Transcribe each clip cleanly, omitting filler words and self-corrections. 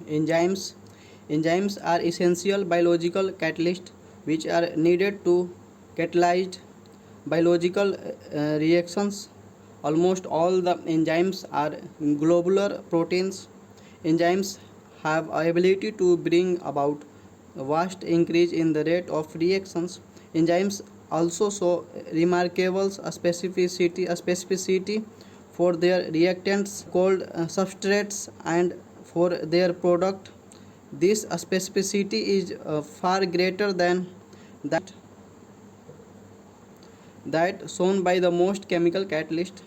Enzymes. Enzymes are essential biological catalysts which are needed to catalyze biological reactions. Almost all the enzymes are globular proteins. Enzymes have ability to bring about a vast increase in the rate of reactions. Enzymes also show remarkable specificity for their reactants called substrates and for their product. This specificity is far greater than that shown by the most chemical catalyst.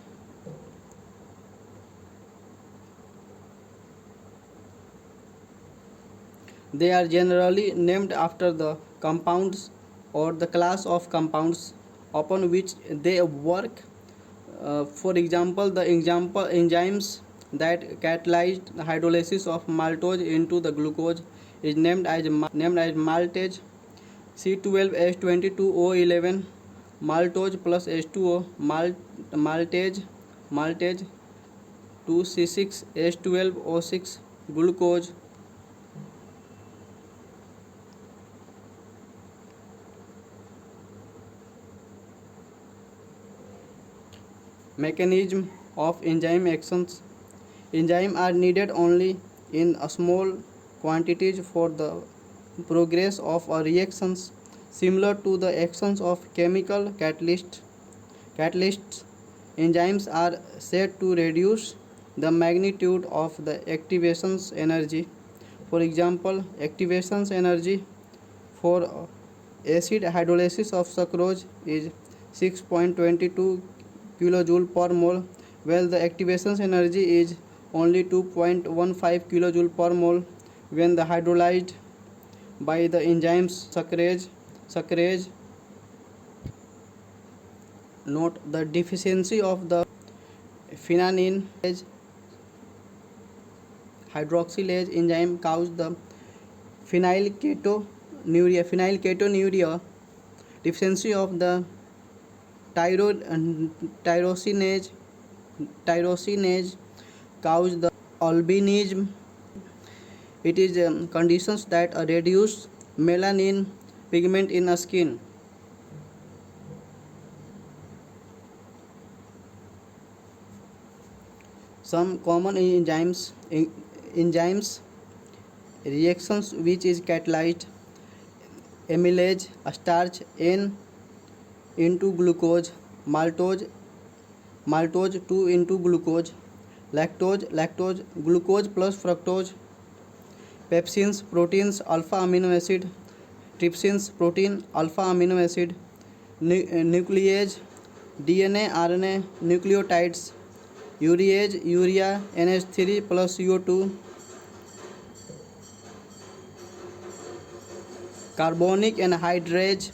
They are generally named after the compounds or the class of compounds upon which they work. For example, the example enzymes that catalyze the hydrolysis of maltose into the glucose is named as maltase. C12H22O11 maltose plus H2O maltase 2C6H12O6 glucose. Mechanism of enzyme actions. Enzymes are needed only in a small quantities for the progress of a reactions similar to the actions of chemical catalysts. Enzymes are said to reduce the magnitude of the activation's energy. For example, activation's energy for acid hydrolysis of sucrose is 6.22 kilojoule per mole, while the activation energy is only 2.15 kilojoule per mole when the hydrolyzed by the enzymes sucrase. Note the deficiency of the phenylalanine hydroxylase enzyme causes the phenylketonuria. Deficiency of the tyrosinase cause the albinism. It is conditions that reduce melanin pigment in the skin. Some common enzymes reactions which is catalyzed: amylase starch N into glucose, maltose 2 into glucose, lactose glucose plus fructose, pepsins proteins alpha amino acid, trypsins protein alpha amino acid, nuclease DNA RNA nucleotides, urease urea NH3 plus CO2, carbonic anhydrase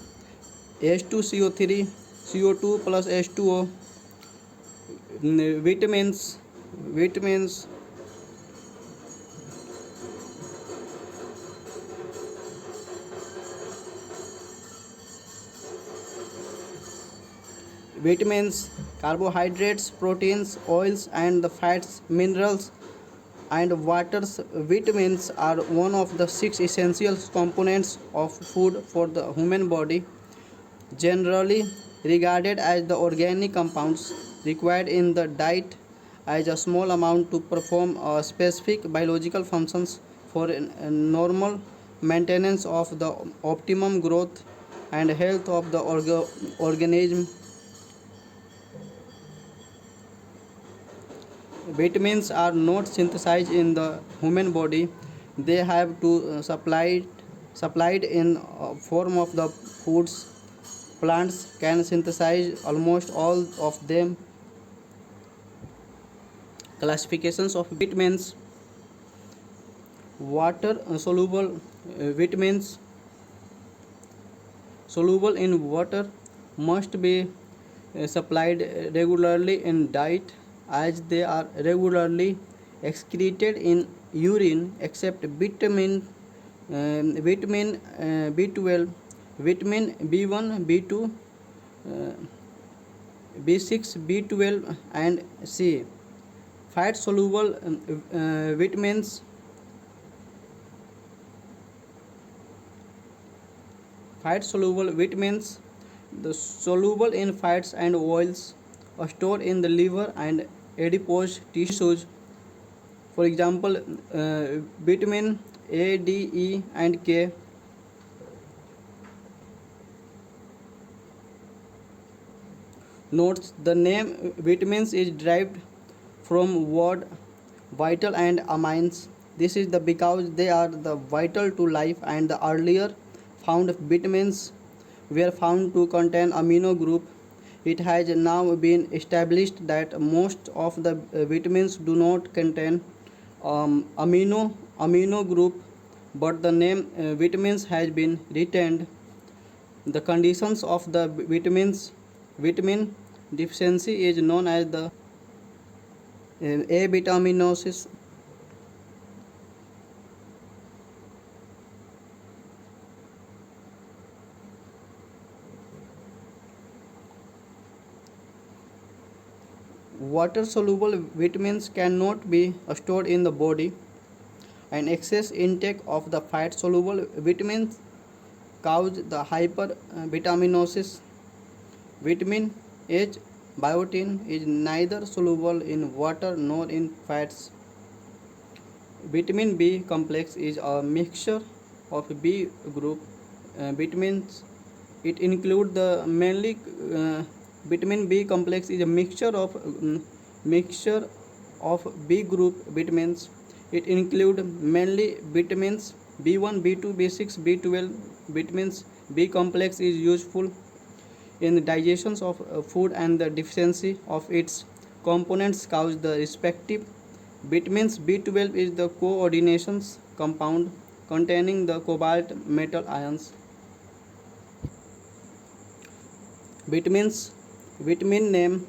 H2CO3 CO2 plus H2O, vitamins carbohydrates, proteins, oils and the fats, minerals and waters. Vitamins are one of the 6 essential components of food for the human body, generally regarded as the organic compounds required in the diet as a small amount to perform specific biological functions for normal maintenance of the optimum growth and health of the organism. Vitamins are not synthesized in the human body. They have to supplied in form of the foods. Plants can synthesize almost all of them. Classifications of vitamins: water soluble vitamins soluble in water must be supplied regularly in diet as they are regularly excreted in urine, except vitamin B12, vitamin B1, B2, B6, B12 and C. Fat soluble vitamins fat soluble vitamins, the soluble in fats and oils, stored in the liver and adipose tissues. For example, vitamin A, D, E, and K. Notes: the name vitamins is derived from word vital and amines. This is the because they are the vital to life, and the earlier found vitamins were found to contain amino group. It has now been established that most of the vitamins do not contain amino group, but the name vitamins has been retained. The conditions of the vitamin deficiency is known as the avitaminosis. Water soluble vitamins cannot be stored in the body, and excess intake of the fat soluble vitamins cause the hypervitaminosis. Vitamin H, biotin, is neither soluble in water nor in fats. Vitamin B complex is a mixture of B group vitamins. It includes the mainly vitamin B complex is a mixture of B group vitamins. It includes mainly vitamins B1, B2, B6, B12. Vitamins B complex is useful in the digestion of food, and the deficiency of its components cause the respective vitamins. B12 is the coordination compound containing the cobalt metal ions. Vitamins, vitamin name,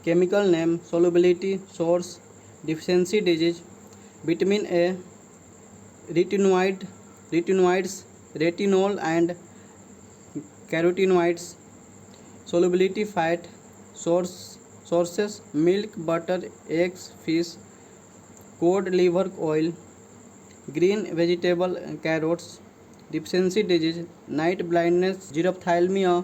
chemical name, solubility, source, deficiency disease. Vitamin A, retinoids, retinol and carotenoids. Solubility fat, sources milk, butter, eggs, fish, cod liver oil, green vegetable, carrots. Deficiency disease, night blindness, xerophthalmia.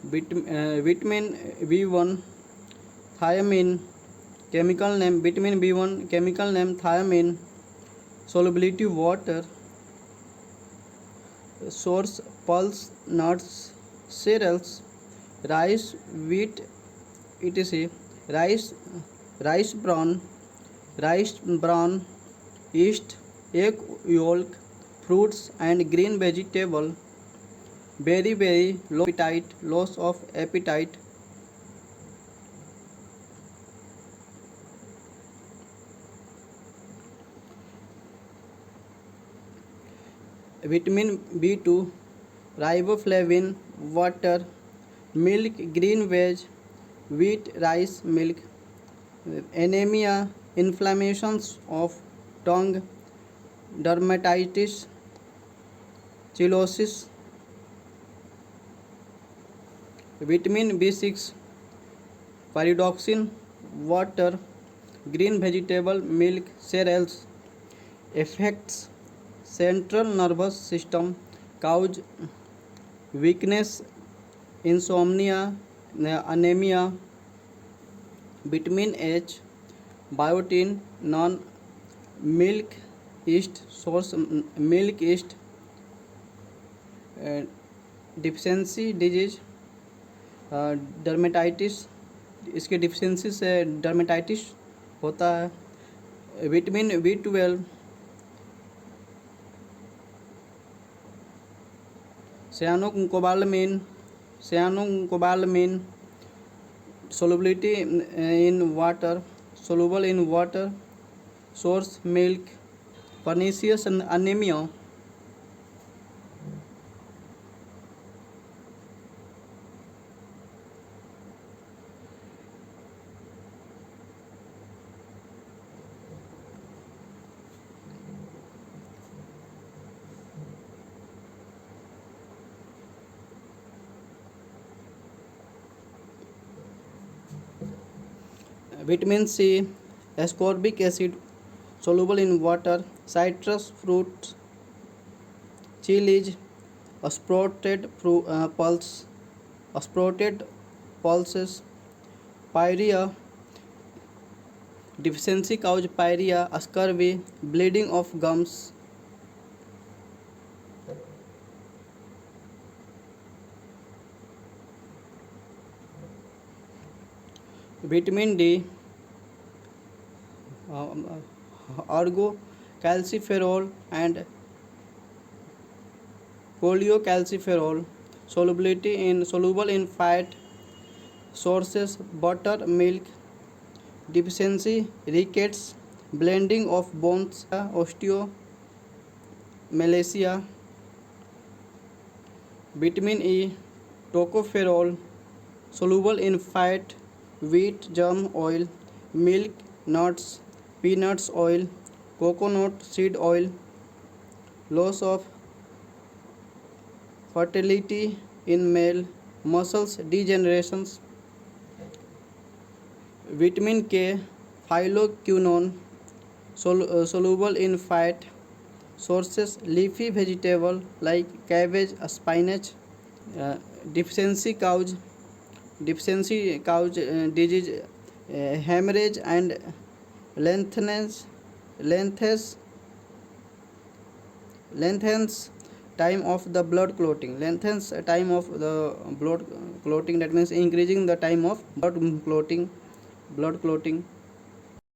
Vitamin B1, thiamine, chemical name vitamin B1, chemical name thiamine. Solubility water. Source pulse, nuts, cereals, rice, wheat, etc. Rice, rice bran, yeast, egg yolk, fruits and green vegetable. Very loss of appetite. Vitamin B2, riboflavin, water, milk, green veg, wheat, rice, milk. Anemia, inflammations of tongue, dermatitis, cirrhosis. Vitamin B6, pyridoxine, water, green vegetable, milk, cereals. Effects: central nervous system, cause weakness, insomnia, anemia. Vitamin H, biotin, non milk yeast, source milk yeast. Deficiency disease, dermatitis, इसके deficiency से dermatitis होता है. Vitamin B12, cyanocobalamine, solubility in water, soluble in water, source milk. Pernicious anemia. Vitamin C, ascorbic acid, soluble in water, citrus fruits, Chill is a sprouted pulses. Pyrrhia, deficiency cause pyrrhia, scurvy, bleeding of gums. Vitamin D, orgocalciferol and cholecalciferol, soluble in fat sources, butter, milk. Deficiency, rickets, blending of bones, osteomalacia. Vitamin E, tocopherol, soluble in fat, wheat germ oil, milk, nuts, peanuts oil, coconut seed oil. Loss of fertility in male, muscles degenerations. Vitamin K, phyloquinone, soluble in fat sources, leafy vegetable like cabbage, spinach. Uh, deficiency cause disease, hemorrhage and lengthens lengthens time of the blood clotting. Lengthens time of the blood clotting, that means increasing the time of blood clotting.